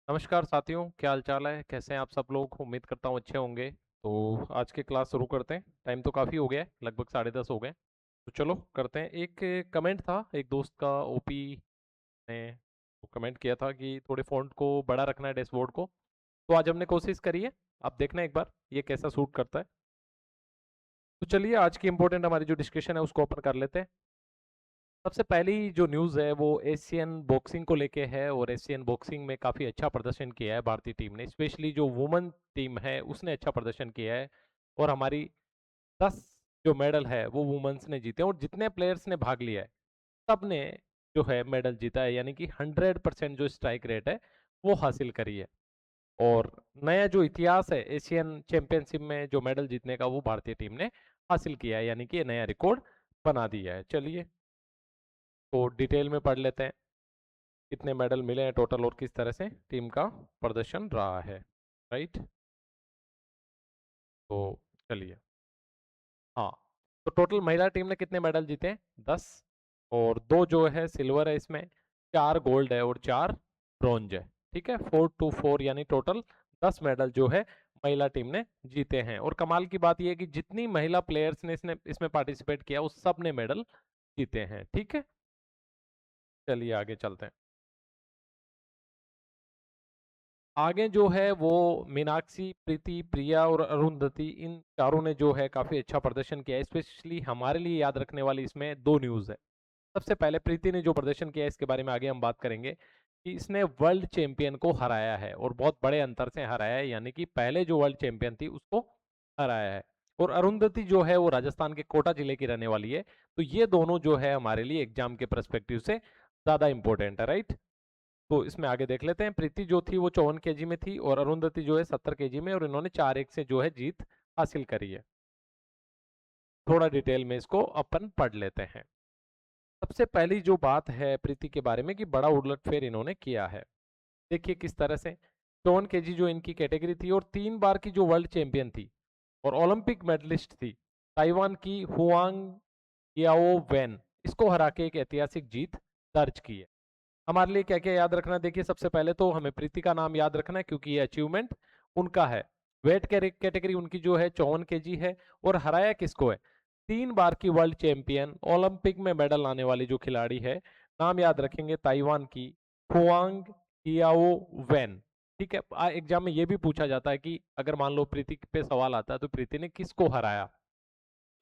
नमस्कार साथियों, क्या हाल चाल है? कैसे हैं आप सब लोग? उम्मीद करता हूँ अच्छे होंगे। तो आज की क्लास शुरू करते हैं। टाइम तो काफ़ी हो गया है, लगभग 10:30 हो गए। तो चलो करते हैं। एक कमेंट था एक दोस्त का, ओपी ने कमेंट किया था कि थोड़े फॉन्ट को बड़ा रखना है डैशबोर्ड को। तो आज हमने कोशिश करी है। आप देखना एक बार ये कैसा सूट करता है। तो चलिए आज की इंपॉर्टेंट हमारी जो डिस्कशन है उसको ओपन कर लेते हैं। सबसे पहली जो न्यूज़ है वो एशियन बॉक्सिंग को लेके है, और एशियन बॉक्सिंग में काफ़ी अच्छा प्रदर्शन किया है भारतीय टीम ने, स्पेशली जो वुमेन टीम है उसने अच्छा प्रदर्शन किया है। और हमारी 10 जो मेडल है वो वुमेन्स ने जीते हैं, और जितने प्लेयर्स ने भाग लिया है सब ने जो है मेडल जीता है, यानी कि 100% जो स्ट्राइक रेट है वो हासिल करी है। और नया जो इतिहास है एशियन चैंपियनशिप में जो मेडल जीतने का वो भारतीय टीम ने हासिल किया है, यानी कि ये नया रिकॉर्ड बना दिया है। चलिए तो डिटेल में पढ़ लेते हैं कितने मेडल मिले हैं टोटल और किस तरह से टीम का प्रदर्शन रहा है। राइट। तो चलिए, हाँ, तो टोटल महिला टीम ने कितने मेडल जीते हैं? 10। और 2 जो है सिल्वर है इसमें, 4 गोल्ड है और 4 ब्रॉन्ज है। ठीक है, 4-4 यानी टोटल 10 मेडल जो है महिला टीम ने जीते हैं। और कमाल की बात यह है कि जितनी महिला प्लेयर्स ने इसमें पार्टिसिपेट किया उस सब ने मेडल जीते हैं। ठीक है, चलिए आगे चलते हैं। आगे जो है वो मीनाक्षी, प्रीति, प्रिया और अरुंधति, इन चारों ने जो है काफी अच्छा प्रदर्शन किया है। स्पेशली हमारे लिए याद रखने वाली इसमें 2 न्यूज है। सबसे पहले प्रीति ने जो प्रदर्शन किया है इसके बारे में आगे हम बात करेंगे कि इसने वर्ल्ड चैंपियन को हराया है, और बहुत बड़े अंतर से हराया है, यानी कि पहले जो वर्ल्ड चैंपियन थी उसको हराया है। और अरुंधति जो है वो राजस्थान के कोटा जिले की रहने वाली है। तो ये दोनों जो है हमारे लिए एग्जाम के परस्पेक्टिव से ज्यादा इंपॉर्टेंट है। राइट। तो इसमें आगे देख लेते हैं। प्रीति जो थी वो 54 kg में थी, और अरुंधति जो है 70 kg में, और इन्होंने 4-1 से जो है जीत हासिल करी है। थोड़ा डिटेल में इसको अपन पढ़ लेते हैं। सबसे पहली जो बात है प्रीति के बारे में कि बड़ा उलटफेर इन्होंने किया है। देखिए किस तरह से। 54 kg जो इनकी कैटेगरी थी, और 3 बार की जो वर्ल्ड चैंपियन थी और ओलंपिक मेडलिस्ट थी, ताइवान की हुआंग याओ वैन, इसको हरा के एक ऐतिहासिक जीत दर्ज की है। हमारे लिए क्या क्या याद रखना है? देखिए सबसे पहले तो हमें प्रीति का नाम याद रखना है, क्योंकि ये अचीवमेंट उनका है। वेट कैटेगरी उनकी जो है 54 kg है, और हराया किसको है? 3 बार की वर्ल्ड चैंपियन, ओलंपिक में मेडल लाने वाली जो खिलाड़ी है, नाम याद रखेंगे ताइवान की हुआंग याओ वैन। ठीक है, एग्जाम में ये भी पूछा जाता है कि अगर मान लो प्रीति पे सवाल आता है तो प्रीति ने किसको हराया,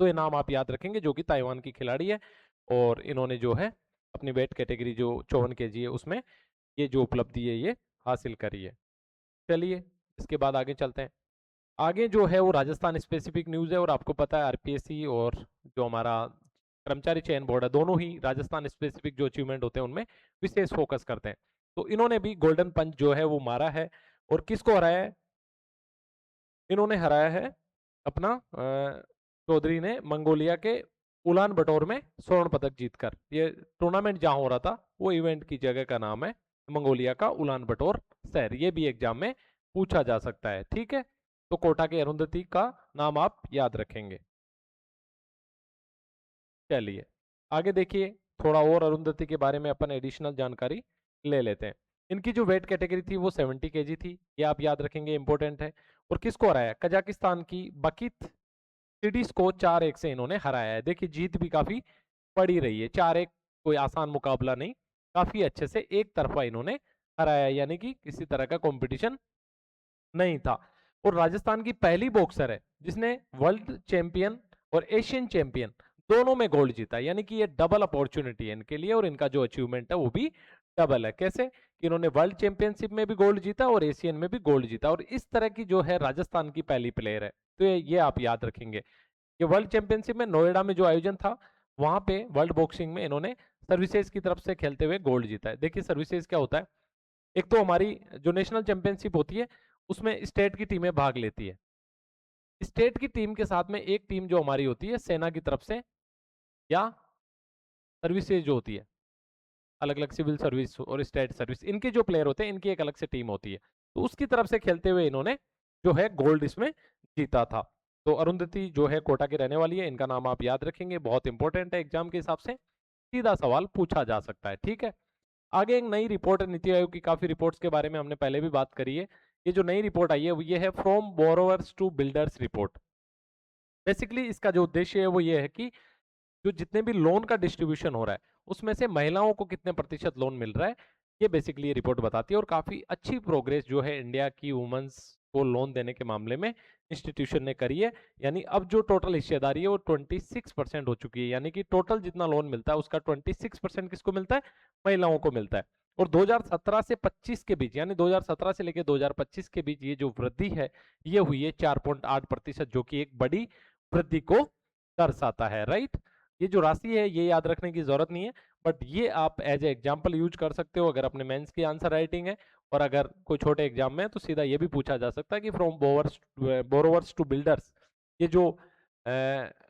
तो ये नाम आप याद रखेंगे, जो कि ताइवान की खिलाड़ी है। और इन्होंने जो है अपनी वेट कैटेगरी जो 54 kg है उसमें ये जो उपलब्धि है ये हासिल करी है। चलिए इसके बाद आगे चलते हैं। आगे जो है वो राजस्थान स्पेसिफिक न्यूज़ है, और आपको पता है आरपीएससी और जो हमारा कर्मचारी चयन बोर्ड है दोनों ही राजस्थान स्पेसिफिक जो अचीवमेंट होते हैं उनमें विशेष फोकस करते हैं। तो इन्होंने भी गोल्डन पंच जो है वो मारा है। और किसको हराया है? इन्होंने हराया है अपना चौधरी ने मंगोलिया के उलान बटोर में स्वर्ण पदक जीतकर। ये टूर्नामेंट जहां हो रहा था वो इवेंट की जगह का नाम है मंगोलिया का उलान बटोर शहर। ये भी एग्जाम में पूछा जा सकता है। ठीक है, तो कोटा की अरुंधति का नाम आप याद रखेंगे। चलिए आगे देखिए, थोड़ा और अरुंधति के बारे में अपन एडिशनल जानकारी ले लेते हैं। इनकी जो वेट कैटेगरी थी वो 70 kg थी, ये आप याद रखेंगे, इंपॉर्टेंट है। और किसको हराया? कजाकिस्तान की बकित सिडीज को 4-1 से इन्होंने हराया है। देखिए जीत भी काफी पड़ी रही है, 4-1 कोई आसान मुकाबला नहीं, काफी अच्छे से एक तरफा इन्होंने हराया, यानी कि किसी तरह का कंपटीशन नहीं था। और राजस्थान की पहली बॉक्सर है जिसने वर्ल्ड चैंपियन और एशियन चैंपियन दोनों में गोल्ड जीता, यानी कि ये डबल अपॉर्चुनिटी है इनके लिए, और इनका जो अचीवमेंट है वो भी डबल है। कैसे कि इन्होंने वर्ल्ड चैंपियनशिप में भी गोल्ड जीता और एशियन में भी गोल्ड जीता, और इस तरह की जो है राजस्थान की पहली प्लेयर है। तो ये आप याद रखेंगे। ये वर्ल्ड चैंपियनशिप में नोएडा में जो आयोजन था वहां पे वर्ल्ड बॉक्सिंग में इन्होंने सर्विसेज की तरफ से खेलते हुए गोल्ड जीता है। देखिए सर्विसेज क्या होता है? एक तो हमारी जो नेशनल चैंपियनशिप होती है उसमें स्टेट की टीमें भाग लेती है। स्टेट की टीम के साथ में एक टीम जो हमारी होती है सेना की तरफ से, या सर्विसेज जो होती है, अलग अलग सिविल सर्विस और स्टेट सर्विस, इनके जो प्लेयर होते हैं इनकी एक अलग से टीम होती है। तो उसकी तरफ से खेलते हुए इन्होंने जो है गोल्ड इसमें जीता था। तो अरुंधति जो है कोटा की रहने वाली है, इनका नाम आप याद रखेंगे, बहुत इंपॉर्टेंट है एग्जाम के हिसाब से, सीधा सवाल पूछा जा सकता है। ठीक है, आगे एक नई रिपोर्ट है नीति आयोग की, काफी रिपोर्ट्स के बारे में हमने पहले भी बात करी है। ये जो नई रिपोर्ट आई है वो ये है from borrowers to builders report. Basically इसका जो उद्देश्य है वो ये है कि जो जितने भी लोन का डिस्ट्रीब्यूशन हो रहा है उसमें से महिलाओं को कितने प्रतिशत लोन मिल रहा है, ये बेसिकली ये रिपोर्ट बताती है। और काफी अच्छी प्रोग्रेस जो है इंडिया की वुमेन्स को लोन देने के मामले में इंस्टीट्यूशन ने करी है। यानी अब जो टोटल हिस्सेदारी है वो 26% हो चुकी है, यानी कि टोटल जितना लोन मिलता है उसका 26% किसको मिलता है, महिलाओं को मिलता है। और 2017 से 25 के बीच, यानी 2017 से लेकर 2025 के बीच ये जो वृद्धि है ये हुई है 4.8%, जो कि एक बड़ी वृद्धि को दर्शाता है, राइट। ये जो राशि है ये याद रखने की जरूरत नहीं है, बट ये आप एज ए एग्जाम्पल यूज कर सकते हो अगर अपने मेंस की आंसर राइटिंग है। और अगर कोई छोटे एग्जाम में है तो सीधा ये भी पूछा जा सकता है कि फ्रॉम बोरोवर्स टू बिल्डर्स, ये जो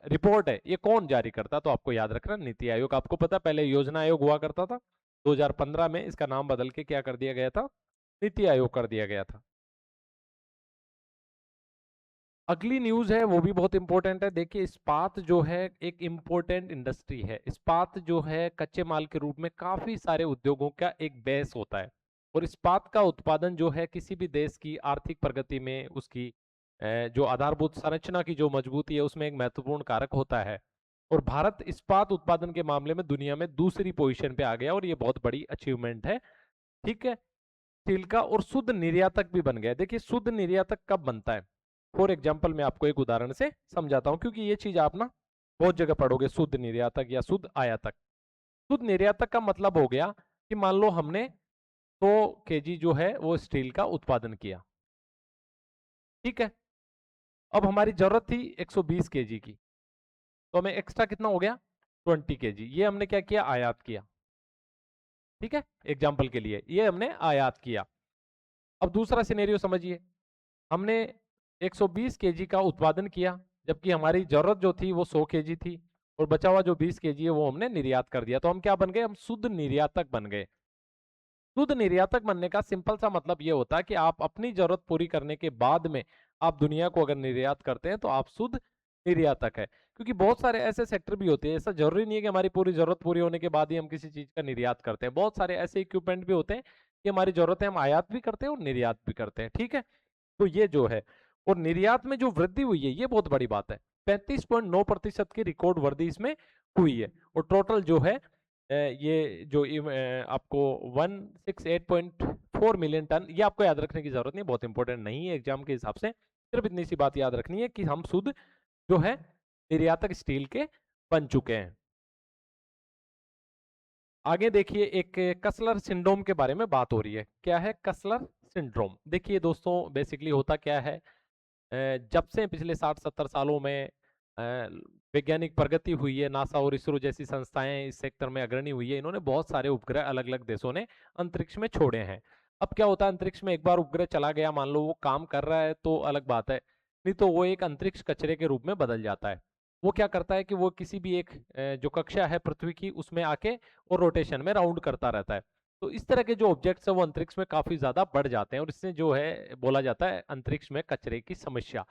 रिपोर्ट है ये कौन जारी करता, तो आपको याद रखना नीति आयोग। आपको पता पहले योजना आयोग हुआ करता था, 2015 में इसका नाम बदल के क्या कर दिया गया था, नीति आयोग कर दिया गया था। अगली न्यूज है वो भी बहुत इंपॉर्टेंट है। देखिए इस्पात जो है एक इंपॉर्टेंट इंडस्ट्री है। इस्पात जो है कच्चे माल के रूप में काफी सारे उद्योगों का एक बेस होता है। और इस्पात का उत्पादन जो है किसी भी देश की आर्थिक प्रगति में उसकी जो आधारभूत संरचना की जो मजबूती है उसमें एक महत्वपूर्ण कारक होता है। और भारत इस्पात उत्पादन के मामले में दुनिया में दूसरी पोजीशन पे आ गया और ये बहुत बड़ी अचीवमेंट है, ठीक है, स्टील का। और शुद्ध निर्यातक भी बन गया। देखिए शुद्ध निर्यातक कब बनता है, फॉर एग्जाम्पल मैं आपको एक उदाहरण से समझाता हूं, क्योंकि ये चीज आप ना बहुत जगह पढ़ोगे, शुद्ध निर्यातक या शुद्ध आयातक। शुद्ध निर्यातक का मतलब हो गया कि मान लो हमने 100 kg जो है वो स्टील का उत्पादन किया, ठीक है। अब हमारी जरूरत थी 120 kg की, तो हमें एक्स्ट्रा कितना हो गया, 20 kg। ये हमने क्या किया, आयात किया, ठीक है, एग्जाम्पल के लिए ये हमने आयात किया। अब दूसरा सिनेरियो समझिए, हमने 120 kg का उत्पादन किया जबकि हमारी जरूरत जो थी वो 100 kg थी, और बचा हुआ जो 20 kg है वो हमने निर्यात कर दिया। तो हम क्या बन गए, हम शुद्ध निर्यातक बन गए। शुद्ध निर्यातक बनने का सिंपल सा मतलब ये होता है कि आप अपनी जरूरत पूरी करने के बाद में आप दुनिया को अगर निर्यात करते हैं तो आप शुद्ध निर्यातक है। क्योंकि बहुत सारे ऐसे सेक्टर भी होते हैं, ऐसा जरूरी नहीं है कि हमारी पूरी जरूरत पूरी होने के बाद ही हम किसी चीज का निर्यात करते हैं। बहुत सारे ऐसे इक्विपमेंट भी होते हैं कि हमारी जरूरत है, हम आयात भी करते हैं और निर्यात भी करते हैं, ठीक है। तो ये जो है, और निर्यात में जो वृद्धि हुई है ये बहुत बड़ी बात है। 35.9% की रिकॉर्ड वृद्धि इसमें हुई है। और टोटल जो है ये जो आपको 168.4 मिलियन टन, ये आपको याद रखने की जरूरत नहीं, बहुत इंपॉर्टेंट नहीं है एग्जाम के हिसाब से। सिर्फ इतनी सी बात याद रखनी है कि हम शुद्ध जो है निर्यातक स्टील के बन चुके हैं। आगे देखिए एक कसलर सिंड्रोम के बारे में बात हो रही है। क्या है कसलर सिंड्रोम, देखिए दोस्तों बेसिकली होता क्या है, जब से पिछले 60-70 सालों में वैज्ञानिक प्रगति हुई है, नासा और इसरो जैसी संस्थाएं इस सेक्टर में अग्रणी हुई है, इन्होंने बहुत सारे उपग्रह अलग अलग देशों ने अंतरिक्ष में छोड़े हैं। अब क्या होता है, अंतरिक्ष में एक बार उपग्रह चला गया, मान लो वो काम कर रहा है तो अलग बात है, नहीं तो वो एक अंतरिक्ष कचरे के रूप में बदल जाता है। वो क्या करता है कि वो किसी भी एक जो कक्षा है पृथ्वी की उसमें आके और रोटेशन में राउंड करता रहता है। तो इस तरह के जो ऑब्जेक्ट्स है वो अंतरिक्ष में काफी ज्यादा बढ़ जाते हैं और इससे जो है बोला जाता है अंतरिक्ष में कचरे की समस्या।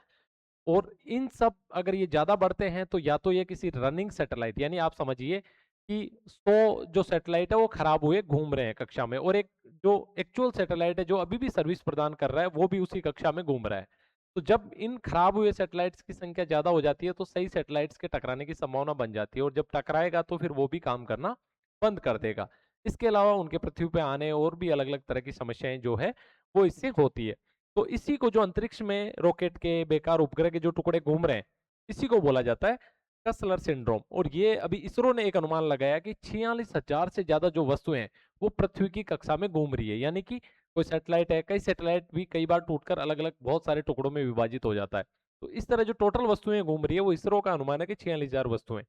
और इन सब अगर ये ज्यादा बढ़ते हैं तो या तो ये किसी रनिंग सैटेलाइट, यानी आप समझिए कि 100 जो सैटेलाइट है वो खराब हुए घूम रहे हैं कक्षा में, और एक जो एक्चुअल सैटेलाइट है जो अभी भी सर्विस प्रदान कर रहा है वो भी उसी कक्षा में घूम रहा है। तो जब इन खराब हुए सैटेलाइट्स की संख्या ज्यादा हो जाती है तो सही सैटेलाइट्स के टकराने की संभावना बन जाती है, और जब टकराएगा तो फिर वो भी काम करना बंद कर देगा। इसके अलावा उनके पृथ्वी पे आने और भी अलग अलग तरह की समस्याएं जो है वो इससे होती है। तो इसी को जो अंतरिक्ष में रॉकेट के बेकार उपग्रह के जो टुकड़े घूम रहे हैं इसी को बोला जाता है कस्लर सिंड्रोम। और ये अभी इसरो ने एक अनुमान लगाया कि 46,000 से ज्यादा जो वस्तुएं हैं वो पृथ्वी की कक्षा में घूम रही है। यानी कि कोई सैटेलाइट है, कई सैटेलाइट भी कई बार टूटकर अलग अलग बहुत सारे टुकड़ों में विभाजित हो जाता है। तो इस तरह जो टोटल वस्तुएं घूम रही है वो इसरो का अनुमान है कि 46,000 वस्तुएं।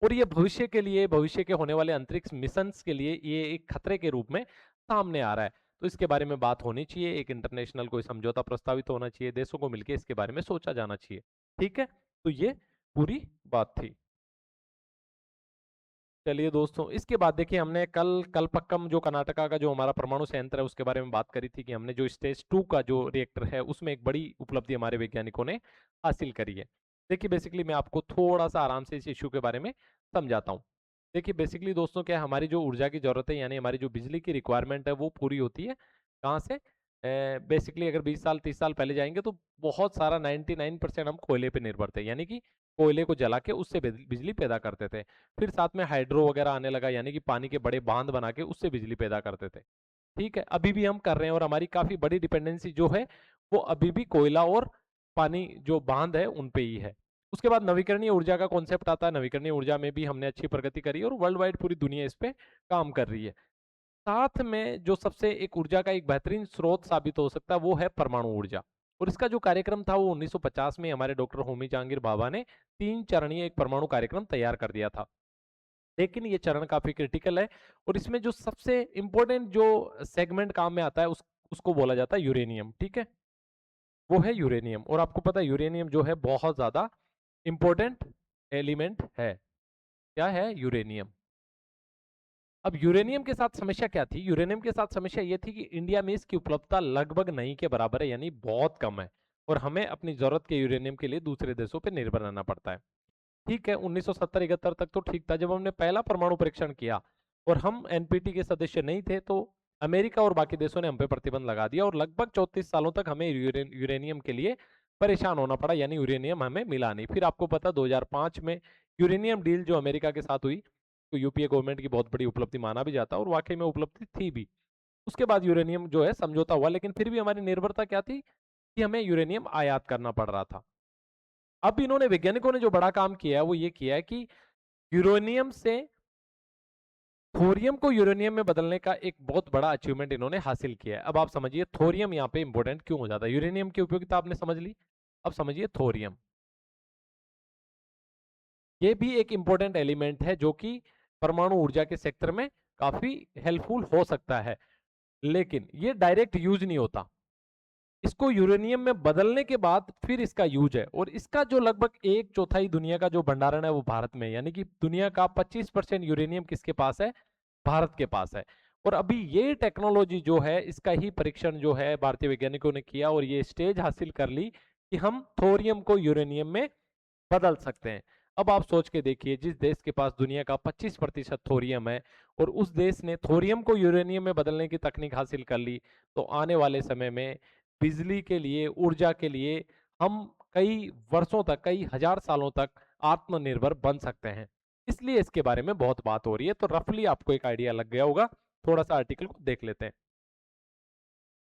और ये भविष्य के लिए, भविष्य के होने वाले अंतरिक्ष मिशन के लिए ये एक खतरे के रूप में सामने आ रहा है। तो इसके बारे में बात होनी चाहिए, एक इंटरनेशनल कोई समझौता प्रस्तावित होना चाहिए, देशों को मिलकर इसके बारे में सोचा जाना चाहिए, ठीक है। तो ये पूरी बात थी। चलिए दोस्तों, इसके बाद देखिए हमने कल कलपक्कम जो कर्नाटका का जो हमारा परमाणु संयंत्र है उसके बारे में बात करी थी कि हमने जो स्टेज 2 का जो रिएक्टर है उसमें एक बड़ी उपलब्धि हमारे वैज्ञानिकों ने हासिल करी है। देखिए बेसिकली मैं आपको थोड़ा सा आराम से इस इश्यू के बारे में समझाता हूँ। देखिए बेसिकली दोस्तों क्या है, हमारी जो ऊर्जा की ज़रूरत है यानी हमारी जो बिजली की रिक्वायरमेंट है वो पूरी होती है कहाँ से? बेसिकली अगर 20 साल 30 साल पहले जाएँगे तो बहुत सारा 99% हम कोयले पे निर्भर थे, यानी कि कोयले को जला के उससे बिजली पैदा करते थे। फिर साथ में हाइड्रो वगैरह आने लगा, यानी कि पानी के बड़े बाँध बना के उससे बिजली पैदा करते थे। ठीक है, अभी भी हम कर रहे हैं और हमारी काफ़ी बड़ी डिपेंडेंसी जो है वो अभी भी कोयला और पानी जो बाँध है उन पे ही है। उसके बाद नवीकरणीय ऊर्जा का कॉन्सेप्ट आता है। नवीकरणीय ऊर्जा में भी हमने अच्छी प्रगति करी है और वर्ल्ड वाइड पूरी दुनिया इस पे काम कर रही है। साथ में जो सबसे एक ऊर्जा का एक बेहतरीन स्रोत साबित हो सकता है वो है परमाणु ऊर्जा। और इसका जो कार्यक्रम था वो 1950 में हमारे डॉक्टर होमी जहांगीर भाभा ने 3 चरणीय एक परमाणु कार्यक्रम तैयार कर दिया था। लेकिन ये चरण काफी क्रिटिकल है और इसमें जो सबसे इंपॉर्टेंट जो सेगमेंट काम में आता है उसको बोला जाता है यूरेनियम। ठीक है, वो है यूरेनियम। और आपको पता है यूरेनियम जो है बहुत ज्यादा इंपॉर्टेंट एलिमेंट है। क्या है? यूरेनियम। अब यूरेनियम के साथ समस्या क्या थी? यूरेनियम के साथ समस्या ये थी कि इंडिया में इसकी उपलब्धता लगभग नहीं के बराबर है, यानी बहुत कम है और हमें अपनी जरूरत के यूरेनियम के लिए दूसरे देशों पर निर्भर रहना पड़ता है। ठीक है, 1970-71 तक तो ठीक था जब हमने पहला परमाणु परीक्षण किया और हम एनपीटी के सदस्य नहीं थे, तो अमेरिका और बाकी देशों ने हम पे प्रतिबंध लगा दिया और लगभग 34 सालों तक हमें यूरेनियम के लिए परेशान होना पड़ा, यानी यूरेनियम हमें मिला नहीं। फिर आपको पता 2005 में यूरेनियम डील जो अमेरिका के साथ हुई, तो यूपीए गवर्नमेंट की बहुत बड़ी उपलब्धि माना भी जाता है और वाकई में उपलब्धि थी भी। उसके बाद यूरेनियम जो है समझौता हुआ, लेकिन फिर भी हमारी निर्भरता क्या थी कि हमें यूरेनियम आयात करना पड़ रहा था। अब इन्होंने वैज्ञानिकों ने जो बड़ा काम किया है वो ये किया है कि यूरेनियम से थोरियम को यूरेनियम में बदलने का एक बहुत बड़ा अचीवमेंट इन्होंने हासिल किया है। अब आप समझिए थोरियम यहाँ पे इंपॉर्टेंट क्यों हो जाता है। यूरेनियम की उपयोगिता आपने समझ ली, अब समझिए थोरियम। ये भी एक इंपॉर्टेंट एलिमेंट है जो कि परमाणु ऊर्जा के सेक्टर में काफी हेल्पफुल हो सकता है, लेकिन ये डायरेक्ट यूज नहीं होता। इसको यूरेनियम में बदलने के बाद फिर इसका यूज है और इसका जो लगभग 1/4 दुनिया का जो भंडारण है वो भारत में है, यानी कि दुनिया का 25% यूरेनियम किसके पास है? भारत के पास है। और अभी ये टेक्नोलॉजी जो है इसका ही परीक्षण जो है भारतीय वैज्ञानिकों ने किया और ये स्टेज हासिल कर ली कि हम थोरियम को यूरेनियम में बदल सकते हैं। अब आप सोच के देखिए, जिस देश के पास दुनिया का 25% थोरियम है और उस देश ने थोरियम को यूरेनियम में बदलने की तकनीक हासिल कर ली, तो आने वाले समय में बिजली के लिए, ऊर्जा के लिए हम कई वर्षों तक, कई हजार सालों तक आत्मनिर्भर बन सकते हैं। इसलिए इसके बारे में बहुत बात हो रही है। तो रफली आपको एक आइडिया लग गया होगा। थोड़ा सा आर्टिकल को देख लेते हैं।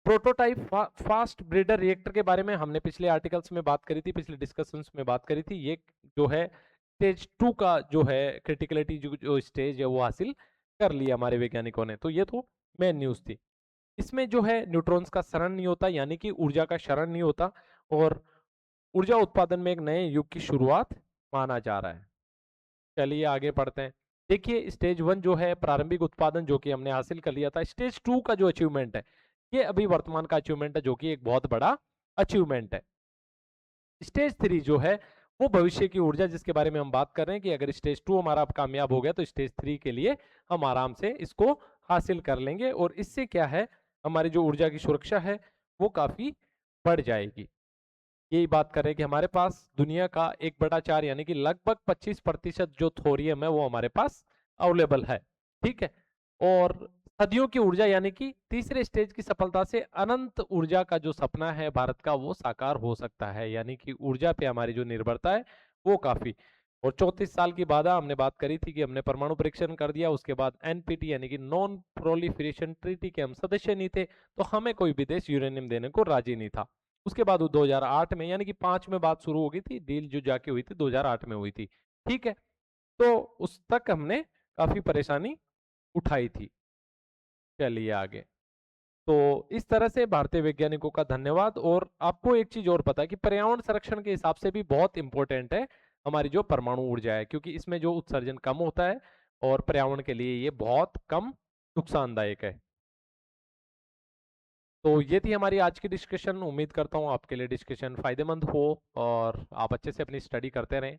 प्रोटोटाइप फास्ट ब्रीडर रिएक्टर के बारे में हमने पिछले आर्टिकल्स में बात करी थी, पिछले डिस्कशंस में बात करी थी। ये जो है स्टेज 2 का जो है क्रिटिकलिटी जो स्टेज है वो हासिल कर लिया हमारे वैज्ञानिकों ने। तो ये तो मेन न्यूज थी। इसमें जो है न्यूट्रॉन्स का क्षरण नहीं होता, यानी कि ऊर्जा का क्षरण नहीं होता और ऊर्जा उत्पादन में एक नए युग की शुरुआत माना जा रहा है। चलिए आगे पढ़ते हैं। देखिए स्टेज 1 जो है प्रारंभिक उत्पादन जो कि हमने हासिल कर लिया था। स्टेज 2 का जो अचीवमेंट है ये अभी वर्तमान का अचीवमेंट है, जो कि एक बहुत बड़ा अचीवमेंट है। स्टेज 3 जो है वो भविष्य की ऊर्जा, जिसके बारे में हम बात कर रहे हैं कि अगर स्टेज 2 हमारा कामयाब हो गया तो स्टेज 3 के लिए हम आराम से इसको हासिल कर लेंगे और इससे क्या है, हमारी जो ऊर्जा की सुरक्षा है वो काफी बढ़ जाएगी। यही बात कर रहे हैं कि हमारे पास दुनिया का 1/4 यानी कि लगभग 25% जो थोरियम है वो हमारे पास अवेलेबल है। ठीक है, और सदियों की ऊर्जा यानी कि तीसरे स्टेज की सफलता से अनंत ऊर्जा का जो सपना है भारत का वो साकार हो सकता है, यानी कि ऊर्जा पे हमारी जो निर्भरता है वो काफी। और 34 साल की बाद हमने बात करी थी कि हमने परमाणु परीक्षण कर दिया, उसके बाद एनपीटी यानी कि नॉन प्रोलिफरेशन ट्रीटी के हम सदस्य नहीं थे, तो हमें कोई भी देश यूरेनियम देने को राजी नहीं था। उसके बाद 2008 में यानी कि 5 में बात शुरू हो गई थी, डील जो जाके हुई थी 2008 में हुई थी। ठीक है, तो उस तक हमने काफी परेशानी उठाई थी। चलिए आगे। तो इस तरह से भारतीय वैज्ञानिकों का धन्यवाद। और आपको एक चीज और पता है कि पर्यावरण संरक्षण के हिसाब से भी बहुत इंपॉर्टेंट है हमारी जो परमाणु ऊर्जा है, क्योंकि इसमें जो उत्सर्जन कम होता है और पर्यावरण के लिए ये बहुत कम नुकसानदायक है। तो ये थी हमारी आज की डिस्कशन। उम्मीद करता हूँ आपके लिए डिस्कशन फायदेमंद हो और आप अच्छे से अपनी स्टडी करते रहें,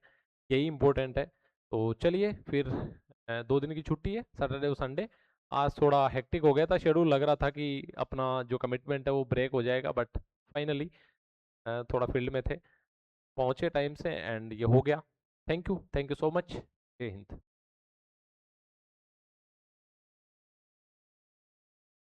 यही इम्पोर्टेंट है। तो चलिए फिर 2 दिन की छुट्टी है, सैटरडे और संडे। आज थोड़ा हेक्टिक हो गया था शेड्यूल, लग रहा था कि अपना जो कमिटमेंट है वो ब्रेक हो जाएगा, बट फाइनली थोड़ा फील्ड में थे, पहुँचे टाइम से एंड ये हो गया। Thank you so much. जय हिंद।